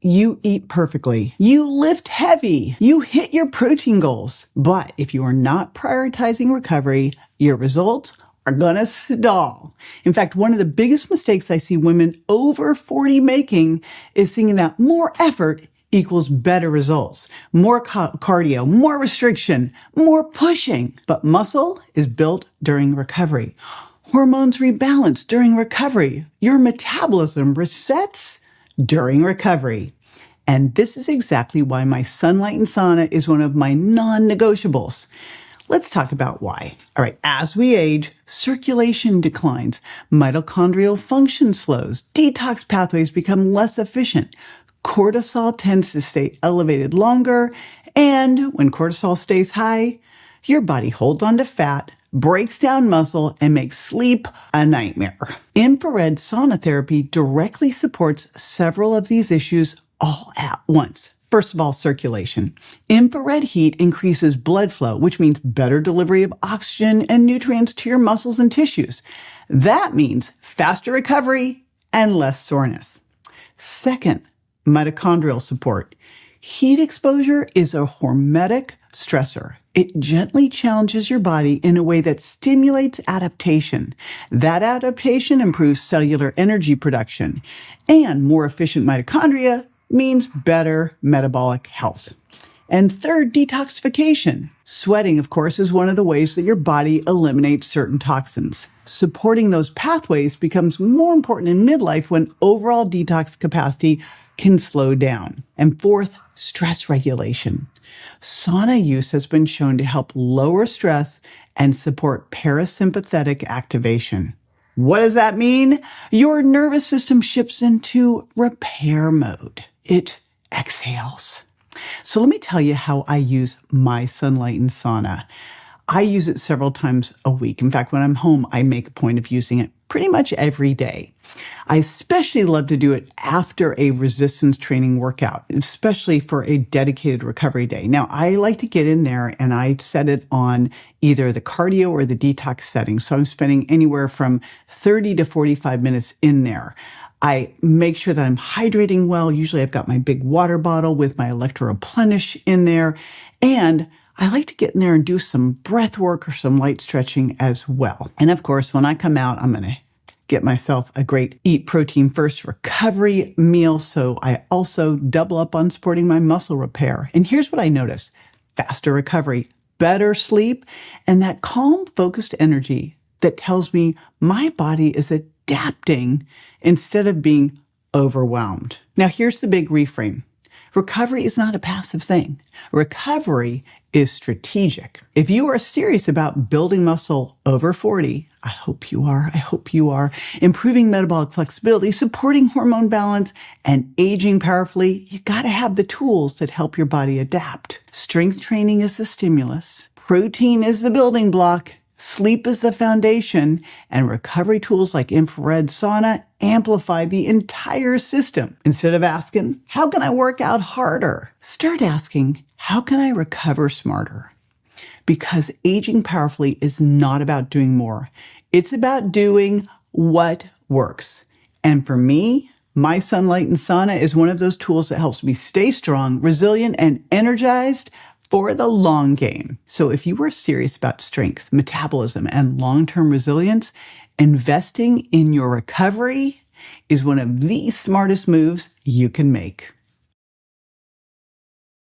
you eat perfectly, you lift heavy, you hit your protein goals. But if you are not prioritizing recovery, your results are gonna stall. In fact, one of the biggest mistakes I see women over 40 making is thinking that more effort equals better results. More cardio, more restriction, more pushing. But muscle is built during recovery. Hormones rebalance during recovery. Your metabolism resets during recovery. And this is exactly why my sunlight and sauna is one of my non-negotiables. Let's talk about why. All right, as we age, circulation declines, mitochondrial function slows, detox pathways become less efficient, cortisol tends to stay elevated longer, and when cortisol stays high, your body holds on to fat, breaks down muscle, and makes sleep a nightmare. Infrared sauna therapy directly supports several of these issues all at once. First of all, circulation. Infrared heat increases blood flow, which means better delivery of oxygen and nutrients to your muscles and tissues. That means faster recovery and less soreness. Second, mitochondrial support. Heat exposure is a hormetic stressor. It gently challenges your body in a way that stimulates adaptation. That adaptation improves cellular energy production, and more efficient mitochondria means better metabolic health. And third, detoxification. Sweating, of course, is one of the ways that your body eliminates certain toxins. Supporting those pathways becomes more important in midlife when overall detox capacity can slow down. And fourth, stress regulation. Sauna use has been shown to help lower stress and support parasympathetic activation. What does that mean? Your nervous system shifts into repair mode. It exhales. So let me tell you how I use my sunlight and sauna. I use it several times a week. In fact, when I'm home, I make a point of using it pretty much every day. I especially love to do it after a resistance training workout, especially for a dedicated recovery day. Now, I like to get in there and I set it on either the cardio or the detox setting. So I'm spending anywhere from 30 to 45 minutes in there. I make sure that I'm hydrating well. Usually I've got my big water bottle with my electro-replenish in there. And I like to get in there and do some breath work or some light stretching as well. And of course, when I come out, I'm going to get myself a great eat protein first recovery meal. So I also double up on supporting my muscle repair. And here's what I notice: faster recovery, better sleep, and that calm, focused energy that tells me my body is adapting instead of being overwhelmed. Now, here's the big reframe. Recovery is not a passive thing. Recovery is strategic. If you are serious about building muscle over 40, I hope you are, improving metabolic flexibility, supporting hormone balance, and aging powerfully, you gotta have the tools that help your body adapt. Strength training is the stimulus. Protein is the building block. Sleep is the foundation, and recovery tools like infrared sauna amplify the entire system. Instead of asking, how can I work out harder? Start asking, how can I recover smarter? Because aging powerfully is not about doing more. It's about doing what works. And for me, my sunlight and sauna is one of those tools that helps me stay strong, resilient, and energized for the long game. So if you are serious about strength, metabolism, and long-term resilience, investing in your recovery is one of the smartest moves you can make.